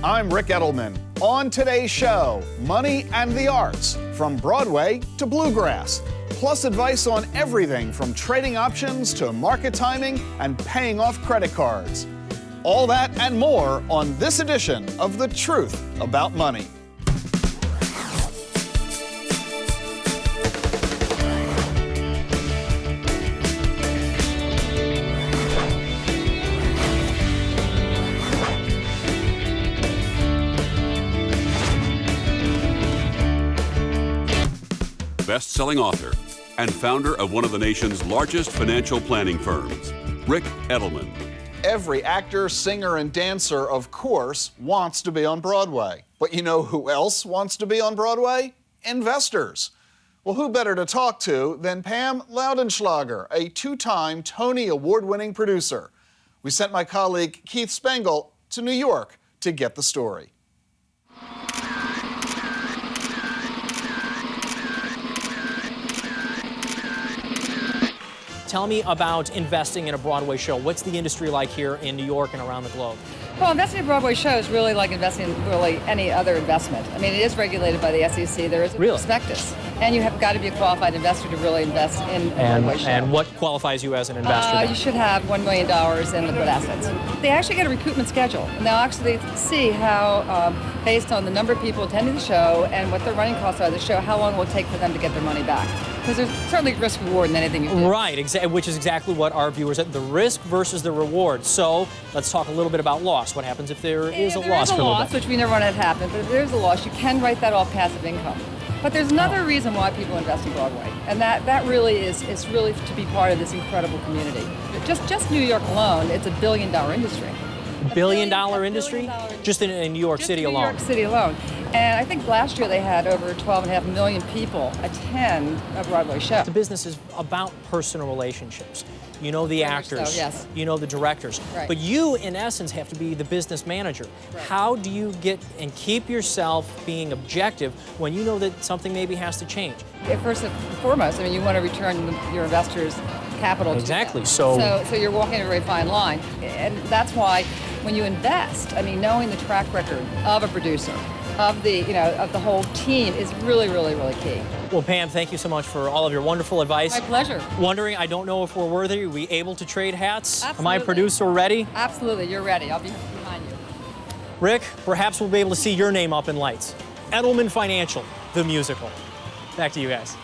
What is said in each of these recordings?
I'm Ric Edelman. On today's show, money and the arts, from Broadway to bluegrass, plus advice on everything from trading options to market timing and paying off credit cards. All that and more on this edition of The Truth About Money. Best-selling author and founder of one of the nation's largest financial planning firms, Ric Edelman. Every actor, singer, and dancer, of course, wants to be on Broadway. But you know who else wants to be on Broadway? Investors. Well, who better to talk to than Pam Loudenschlager, a two-time Tony Award-winning producer. We sent my colleague Keith Spangle to New York to get the story. Tell me about investing in a Broadway show. What's the industry like here in New York and around the globe? Well, investing in a Broadway show is really like investing in really any other investment. I mean, it is regulated by the SEC. There is a prospectus. And you have got to be a qualified investor to really invest in a Broadway show. And what qualifies you as an investor? You should have $1 million in liquid assets. They actually get a recoupment schedule. And they'll actually see how, based on the number of people attending the show and what their running costs are of the show, how long it will take for them to get their money back. Because there's certainly risk reward in anything you do. Right, which is exactly what our viewers said, the risk versus the reward. So let's talk a little bit about loss. What happens if there is a loss? There is a loss, which we never want to have happen, but if there is a loss, you can write that off passive income. But there's another reason why people invest in Broadway, and that really is really to be part of this incredible community. Just New York alone, it's $1 billion industry. Billion-dollar industry? Just in New York City alone? New York City alone. And I think last year they had over 12.5 million people attend a Broadway show. The business is about personal relationships. You know the actors, yes. You know the directors, right. But you, in essence, have to be the business manager. Right. How do you get and keep yourself being objective when you know that something maybe has to change? First and foremost, I mean, you want to return your investors' capital. Exactly. So you're walking a very fine line, and that's why when you invest, I mean, knowing the track record of a producer, of the whole team is really, really, really key. Well, Pam, thank you so much for all of your wonderful advice. My pleasure. Wondering, I don't know if we're worthy. Are we able to trade hats? Absolutely. Am I producer ready? Absolutely, you're ready. I'll be behind you. Ric, perhaps we'll be able to see your name up in lights. Edelman Financial, the musical. Back to you guys.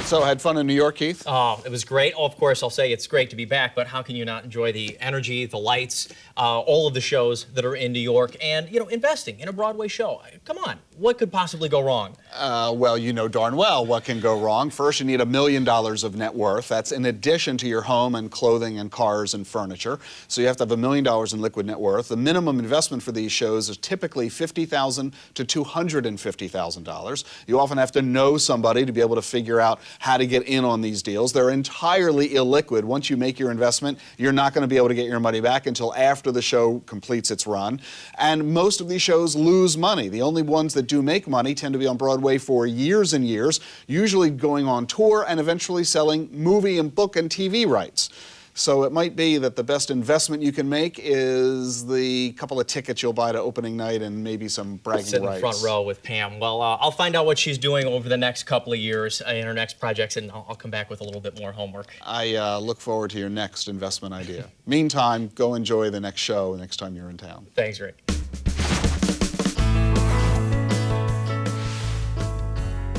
So, had fun in New York, Keith? Oh, it was great. Oh, of course, I'll say it's great to be back, but how can you not enjoy the energy, the lights, all of the shows that are in New York, and, investing in a Broadway show? Come on, what could possibly go wrong? Well, you know darn well what can go wrong. First, you need $1 million of net worth. That's in addition to your home and clothing and cars and furniture. So you have to have $1 million in liquid net worth. The minimum investment for these shows is typically $50,000 to $250,000. You often have to know somebody to be able to figure out how to get in on these deals. They're entirely illiquid. Once you make your investment, you're not going to be able to get your money back until after the show completes its run. And most of these shows lose money. The only ones that do make money tend to be on Broadway for years and years, usually going on tour and eventually selling movie and book and TV rights. So it might be that the best investment you can make is the couple of tickets you'll buy to opening night and maybe some bragging rights. Sit in the front row with Pam. Well, I'll find out what she's doing over the next couple of years in her next projects, and I'll come back with a little bit more homework. I look forward to your next investment idea. Meantime, go enjoy the next show next time you're in town. Thanks, Ric.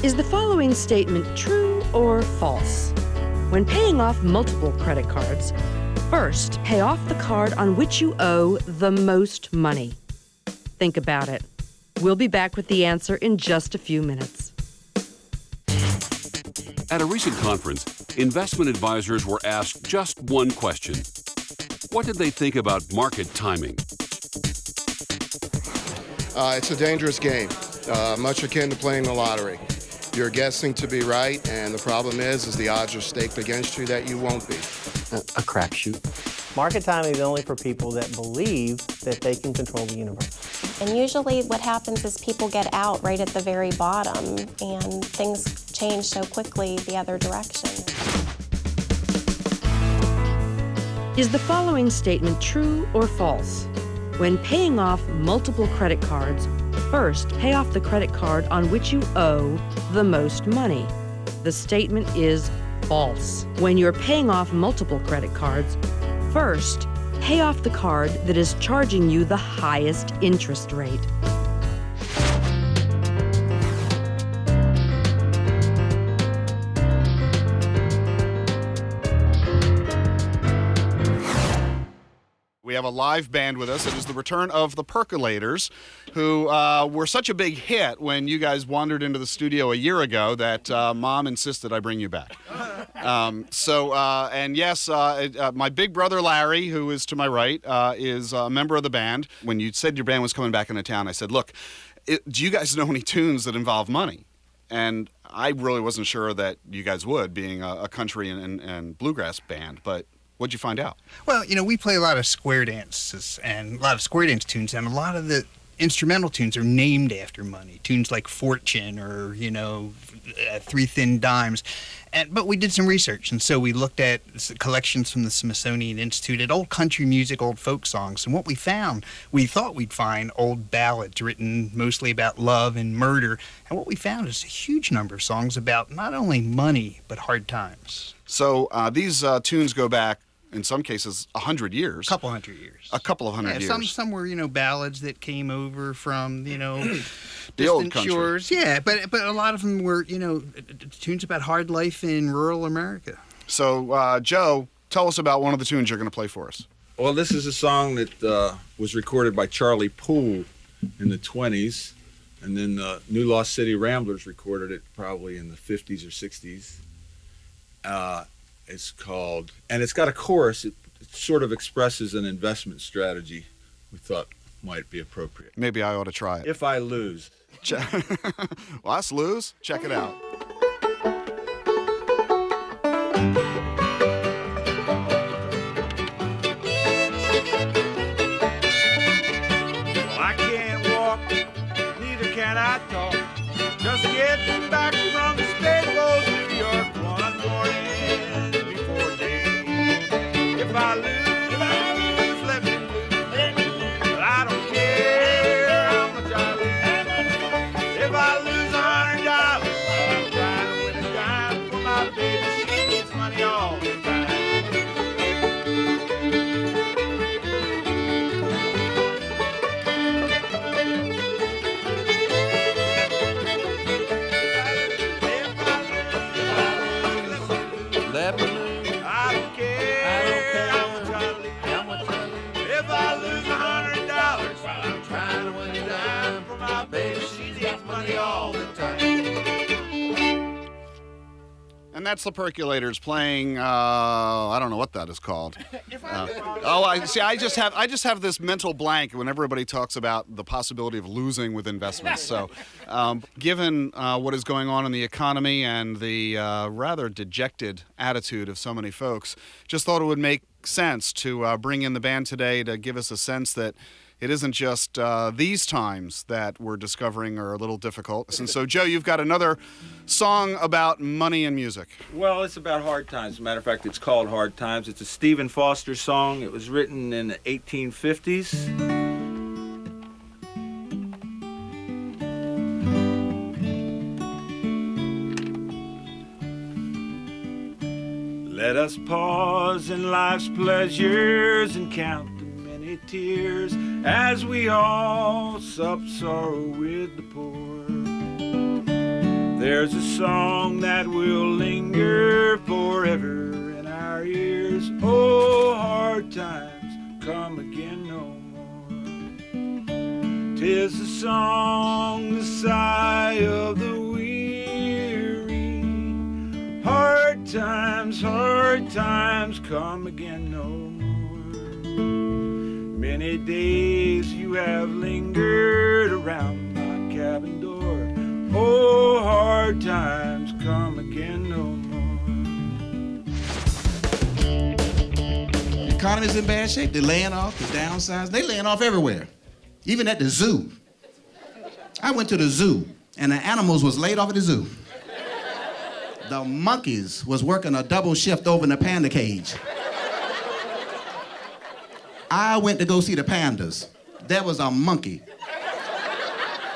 Is the following statement true or false? When paying off multiple credit cards, first pay off the card on which you owe the most money. Think about it. We'll be back with the answer in just a few minutes. At a recent conference, investment advisors were asked just one question. What did they think about market timing? It's a dangerous game, much akin to playing the lottery. You're guessing to be right, and the problem is the odds are staked against you that you won't be. A crapshoot. Market timing is only for people that believe that they can control the universe. And usually what happens is people get out right at the very bottom, and things change so quickly the other direction. Is the following statement true or false? When paying off multiple credit cards, first pay off the credit card on which you owe the most money. The statement is false. When you're paying off multiple credit cards, first pay off the card that is charging you the highest interest rate. We have a live band with us. It is the return of the Percolators, who were such a big hit when you guys wandered into the studio a year ago that Mom insisted I bring you back. And yes, my big brother Larry, who is to my right, is a member of the band. When you said your band was coming back into town, I said, look, do you guys know any tunes that involve money? And I really wasn't sure that you guys would, being a country and bluegrass band, but what'd you find out? Well, we play a lot of square dances and a lot of square dance tunes, and a lot of the instrumental tunes are named after money. Tunes like Fortune or, Three Thin Dimes. But we did some research, and so we looked at collections from the Smithsonian Institute at old country music, old folk songs, and what we found, we thought we'd find old ballads written mostly about love and murder, and what we found is a huge number of songs about not only money, but hard times. So these tunes go back, in some cases, 100 years. A couple hundred years. A couple of hundred years. Some were, ballads that came over from, the distant old country. shores. Yeah, but a lot of them were, tunes about hard life in rural America. So, Joe, tell us about one of the tunes you're going to play for us. Well, this is a song that was recorded by Charlie Poole in the 20s, and then the New Lost City Ramblers recorded it probably in the 50s or 60s. It's called, and it's got a chorus. It sort of expresses an investment strategy we thought might be appropriate. Maybe I ought to try it. If I lose. Well, let's lose. Check it out. Well, I can't walk, neither can I talk. Just getting back from the Staples, New York, one morning. If I lose, let me lose. But I don't care how much I lose. If I lose $100, I'm trying to win a dime for my baby. She needs money all the time. Let me lose. I don't care how much I lose. If I lose $100, while I'm trying to win a dime for my baby, she needs money all the time. And that's the Percolators playing, I don't know what that is called. I just have this mental blank when everybody talks about the possibility of losing with investments. So given what is going on in the economy and the rather dejected attitude of so many folks, just thought it would make sense to bring in the band today to give us a sense that it isn't just these times that we're discovering are a little difficult. And so, Joe, you've got another song about money and music. Well, it's about hard times. As a matter of fact, it's called Hard Times. It's a Stephen Foster song. It was written in the 1850s. Let us pause in life's pleasures and count the many tears as we all sup sorrow with the poor. There's a song that will linger forever in our ears. Oh, hard times come again no more. 'Tis the song, the sigh of the weary. Hard times come again no more. Many days you have lingered around my cabin door. Oh, hard times come again no more. The economy's in bad shape. They're laying off, the downsides. They're laying off everywhere, even at the zoo. I went to the zoo, and the animals was laid off at the zoo. The monkeys was working a double shift over in the panda cage. I went to go see the pandas. There was a monkey.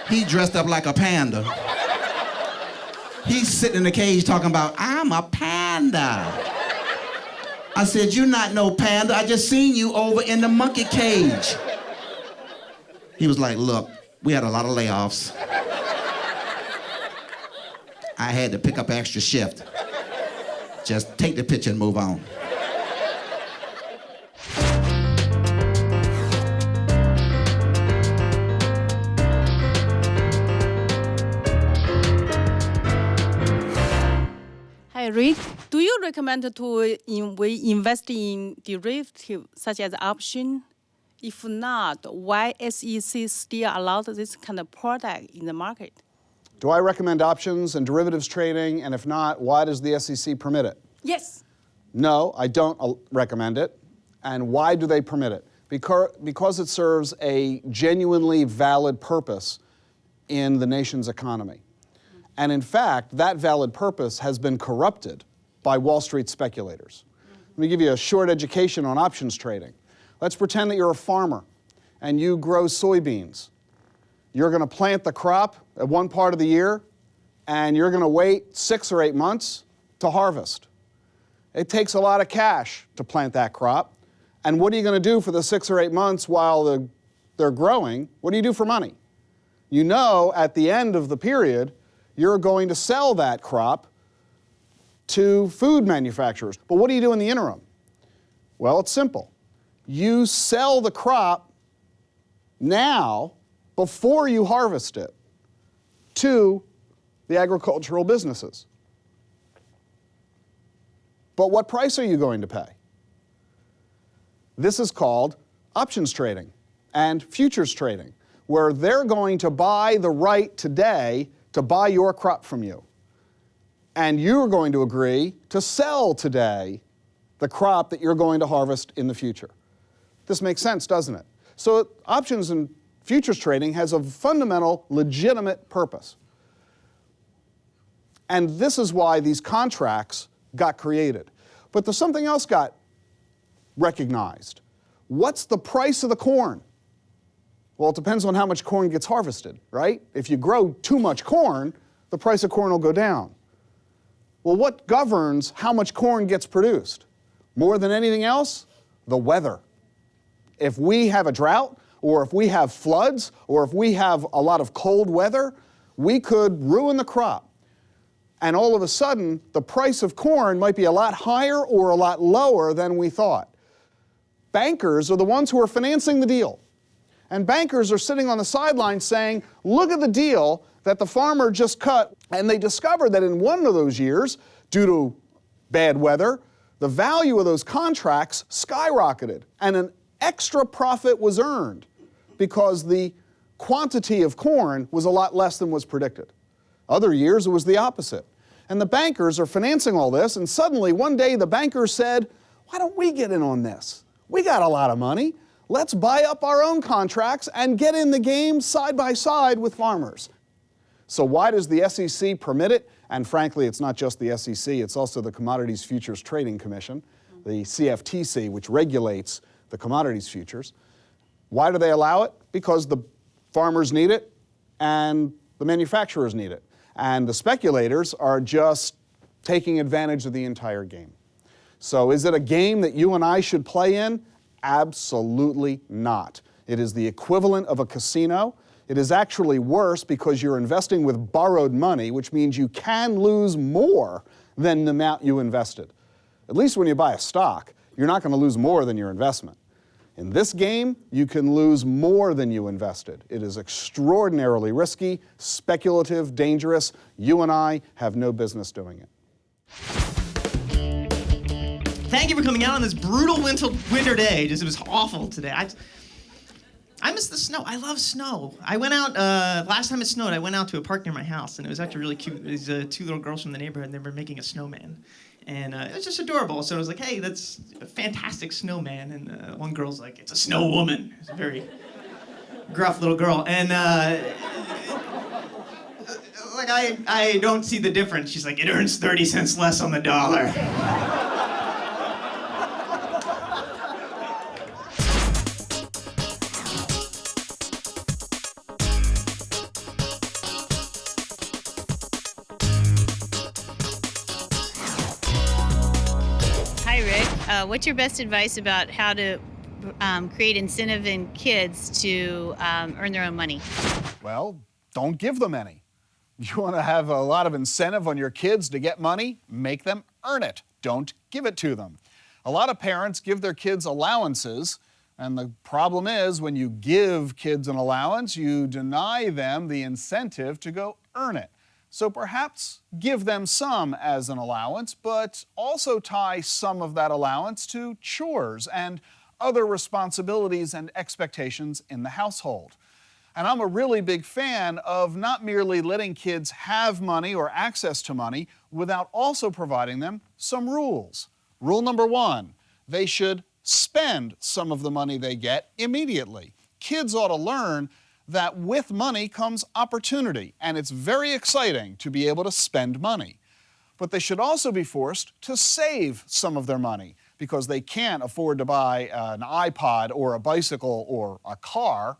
He dressed up like a panda. He's sitting in the cage talking about, I'm a panda. I said, you're not no panda. I just seen you over in the monkey cage. He was like, look, we had a lot of layoffs. I had to pick up an extra shift. Just take the picture and move on. Hi, Rick. Do you recommend we invest in derivatives such as option? If not, why SEC still allows this kind of product in the market? Do I recommend options and derivatives trading? And if not, why does the SEC permit it? Yes. No, I don't recommend it. And why do they permit it? Because it serves a genuinely valid purpose in the nation's economy. And in fact, that valid purpose has been corrupted by Wall Street speculators. Let me give you a short education on options trading. Let's pretend that you're a farmer and you grow soybeans. You're going to plant the crop at one part of the year, and you're going to wait 6 or 8 months to harvest. It takes a lot of cash to plant that crop. And what are you going to do for the 6 or 8 months while they're growing? What do you do for money? You know at the end of the period, you're going to sell that crop to food manufacturers. But what do you do in the interim? Well, it's simple. You sell the crop now before you harvest it to the agricultural businesses. But what price are you going to pay? This is called options trading and futures trading, where they're going to buy the right today to buy your crop from you. And you're going to agree to sell today the crop that you're going to harvest in the future. This makes sense, doesn't it? So options and futures trading has a fundamental, legitimate purpose. And this is why these contracts got created. But there's something else got recognized. What's the price of the corn? Well, it depends on how much corn gets harvested, right? If you grow too much corn, the price of corn will go down. Well, what governs how much corn gets produced? More than anything else, the weather. If we have a drought, or if we have floods, or if we have a lot of cold weather, we could ruin the crop. And all of a sudden, the price of corn might be a lot higher or a lot lower than we thought. Bankers are the ones who are financing the deal. And bankers are sitting on the sidelines saying, look at the deal that the farmer just cut. And they discovered that in one of those years, due to bad weather, the value of those contracts skyrocketed. And an extra profit was earned because the quantity of corn was a lot less than was predicted. Other years, it was the opposite. And the bankers are financing all this, and suddenly one day the bankers said, why don't we get in on this? We got a lot of money. Let's buy up our own contracts and get in the game side by side with farmers. So why does the SEC permit it? And frankly, it's not just the SEC, it's also the Commodities Futures Trading Commission, the CFTC, which regulates the commodities futures. Why do they allow it? Because the farmers need it and the manufacturers need it. And the speculators are just taking advantage of the entire game. So is it a game that you and I should play in? Absolutely not. It is the equivalent of a casino. It is actually worse because you're investing with borrowed money, which means you can lose more than the amount you invested. At least when you buy a stock, you're not going to lose more than your investment. In this game, you can lose more than you invested. It is extraordinarily risky, speculative, dangerous. You and I have no business doing it. Thank you for coming out on this brutal winter day. It was awful today. I miss the snow. I love snow. I went out, last time it snowed, I went out to a park near my house, and it was actually really cute. These 2 little girls from the neighborhood, and they were making a snowman. And it was just adorable. So I was like, hey, that's a fantastic snowman. And one girl's like, it's a snow woman. It's a very gruff little girl. And like, I don't see the difference. She's like, it earns 30 cents less on the dollar. What's your best advice about how to create incentive in kids to earn their own money? Well, don't give them any. You want to have a lot of incentive on your kids to get money? Make them earn it. Don't give it to them. A lot of parents give their kids allowances, and the problem is when you give kids an allowance, you deny them the incentive to go earn it. So perhaps give them some as an allowance, but also tie some of that allowance to chores and other responsibilities and expectations in the household. And I'm a really big fan of not merely letting kids have money or access to money without also providing them some rules. Rule number 1, they should spend some of the money they get immediately. Kids ought to learn that with money comes opportunity, and it's very exciting to be able to spend money. But they should also be forced to save some of their money because they can't afford to buy an iPod or a bicycle or a car,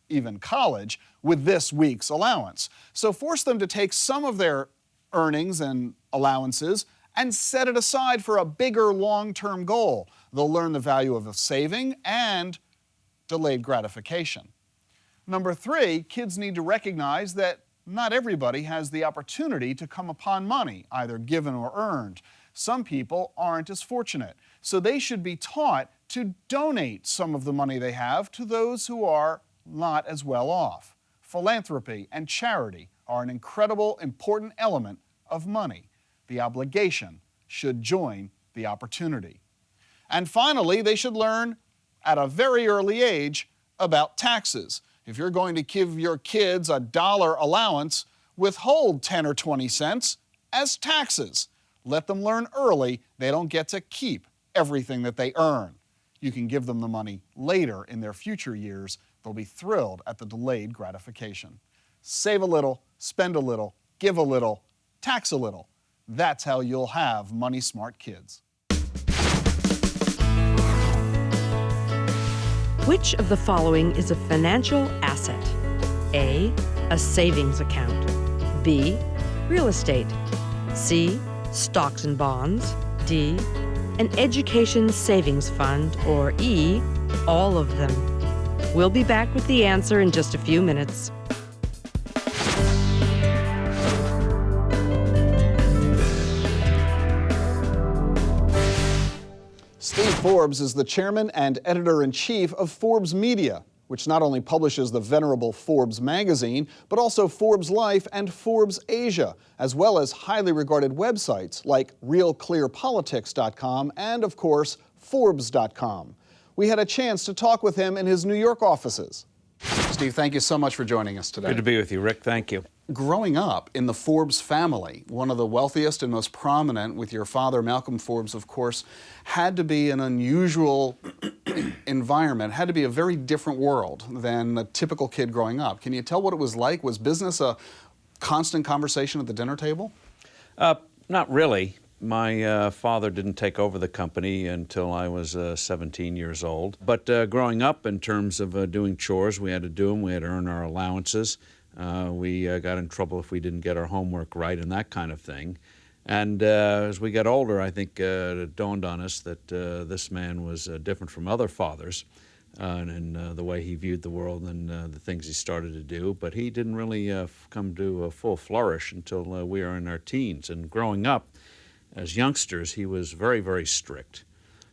even college, with this week's allowance. So force them to take some of their earnings and allowances and set it aside for a bigger long-term goal. They'll learn the value of saving and delayed gratification. Number 3, kids need to recognize that not everybody has the opportunity to come upon money, either given or earned. Some people aren't as fortunate, so they should be taught to donate some of the money they have to those who are not as well off. Philanthropy and charity are an incredible, important element of money. The obligation should join the opportunity. And finally, they should learn at a very early age about taxes. If you're going to give your kids a $1 allowance, withhold 10 or 20 cents as taxes. Let them learn early they don't get to keep everything that they earn. You can give them the money later in their future years. They'll be thrilled at the delayed gratification. Save a little, spend a little, give a little, tax a little. That's how you'll have money-smart kids. Which of the following is a financial asset? A, a savings account. B, real estate. C, stocks and bonds. D, an education savings fund. Or E, all of them. We'll be back with the answer in just a few minutes. Steve Forbes is the chairman and editor-in-chief of Forbes Media, which not only publishes the venerable Forbes magazine, but also Forbes Life and Forbes Asia, as well as highly regarded websites like RealClearPolitics.com and, of course, Forbes.com. We had a chance to talk with him in his New York offices. Steve, thank you so much for joining us today. Good to be with you, Rick. Thank you. Growing up in the Forbes family, one of the wealthiest and most prominent, with your father, Malcolm Forbes, of course, had to be an unusual environment, had to be a very different world than a typical kid growing up. Can you tell what it was like? Was business a constant conversation at the dinner table? Not really. My father didn't take over the company until I was 17 years old. But growing up, in terms of doing chores, we had to do them. We had to earn our allowances. We got in trouble if we didn't get our homework right and that kind of thing. And as we got older, I think it dawned on us that this man was different from other fathers in the way he viewed the world and the things he started to do. But he didn't really come to a full flourish until we were in our teens. And growing up, as youngsters, he was very, very strict.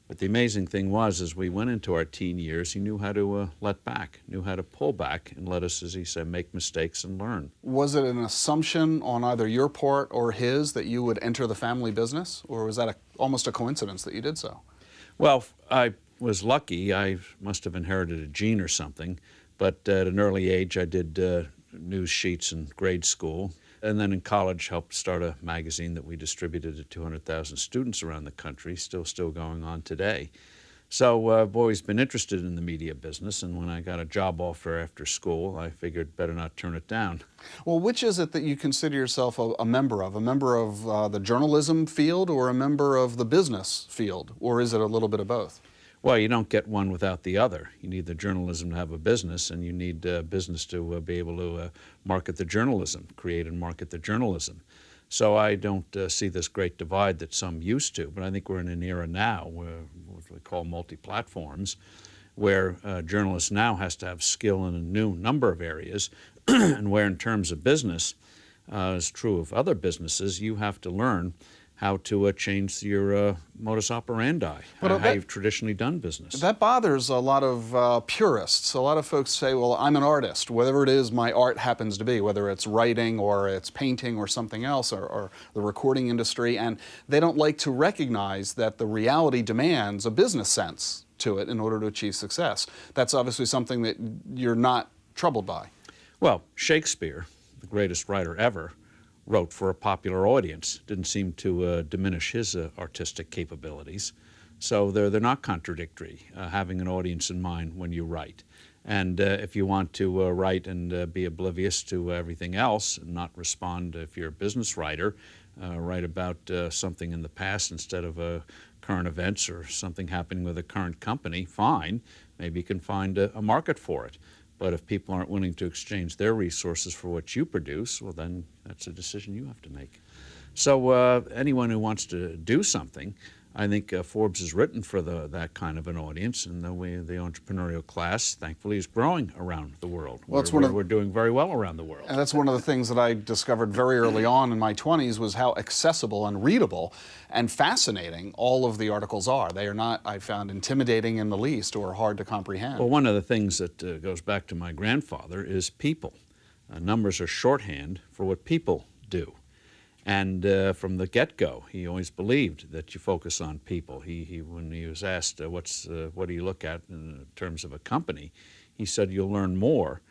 But the amazing thing was, as we went into our teen years, he knew how to let back, knew how to pull back and let us, as he said, make mistakes and learn. Was it an assumption on either your part or his that you would enter the family business, or was that almost a coincidence that you did so? Well, I was lucky. I must have inherited a gene or something, but at an early age I did news sheets in grade school. And then in college, helped start a magazine that we distributed to 200,000 students around the country, still going on today. So I've always been interested in the media business, and when I got a job offer after school, I figured better not turn it down. Well, which is it that you consider yourself a member of? A member of the journalism field or a member of the business field? Or is it a little bit of both? Well, you don't get one without the other. You need the journalism to have a business, and you need business to be able to market the journalism, create and market the journalism. So I don't see this great divide that some used to, but I think we're in an era now where what we call multi-platforms, where journalists now has to have skill in a new number of areas, and where in terms of business, is true of other businesses, you have to learn how to change your modus operandi, how you've traditionally done business. That bothers a lot of purists. A lot of folks say, well, I'm an artist, whatever it is my art happens to be, whether it's writing or it's painting or something else, or the recording industry, and they don't like to recognize that the reality demands a business sense to it in order to achieve success. That's obviously something that you're not troubled by. Well, Shakespeare, the greatest writer ever, wrote for a popular audience. Didn't seem to diminish his artistic capabilities. So they're not contradictory, having an audience in mind when you write. And if you want to write and be oblivious to everything else and not respond, if you're a business writer, write about something in the past instead of current events or something happening with a current company, fine. Maybe you can find a market for it. But if people aren't willing to exchange their resources for what you produce, well, then that's a decision you have to make. So anyone who wants to do something, I think Forbes is written for that kind of an audience, and the entrepreneurial class, thankfully, is growing around the world. Well, we're doing very well around the world. And that's one of the things that I discovered very early on in my 20s was how accessible and readable and fascinating all of the articles are. They are not, I found, intimidating in the least or hard to comprehend. Well, one of the things that goes back to my grandfather is people. Numbers are shorthand for what people do. And from the get-go, he always believed that you focus on people. When he was asked, what do you look at in terms of a company, he said, you'll learn more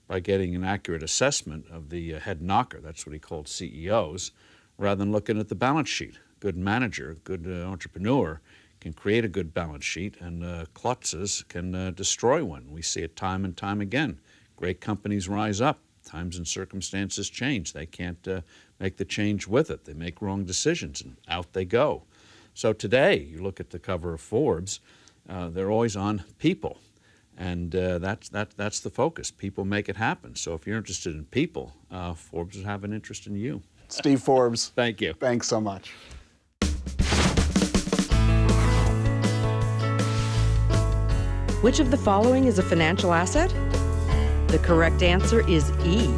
by getting an accurate assessment of the head knocker, that's what he called CEOs, rather than looking at the balance sheet. Good manager, good entrepreneur can create a good balance sheet, and klutzes can destroy one. We see it time and time again. Great companies rise up. Times and circumstances change. They can't make the change with it. They make wrong decisions, and out they go. So today, you look at the cover of Forbes, they're always on people, and that's the focus. People make it happen. So if you're interested in people, Forbes would have an interest in you. Steve Forbes. Thank you. Thanks so much. Which of the following is a financial asset? The correct answer is E.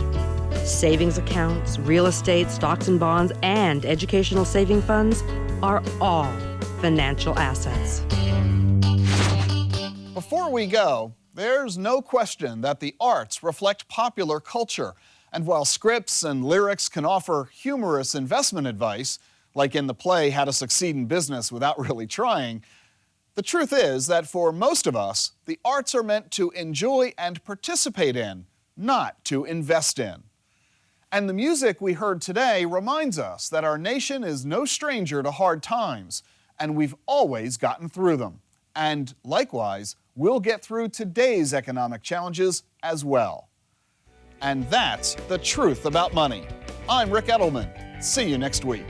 Savings accounts, real estate, stocks and bonds, and educational saving funds are all financial assets. Before we go, there's no question that the arts reflect popular culture. And while scripts and lyrics can offer humorous investment advice, like in the play How to Succeed in Business Without Really Trying, the truth is that for most of us, the arts are meant to enjoy and participate in, not to invest in. And the music we heard today reminds us that our nation is no stranger to hard times, and we've always gotten through them. And likewise, we'll get through today's economic challenges as well. And that's the truth about money. I'm Ric Edelman. See you next week.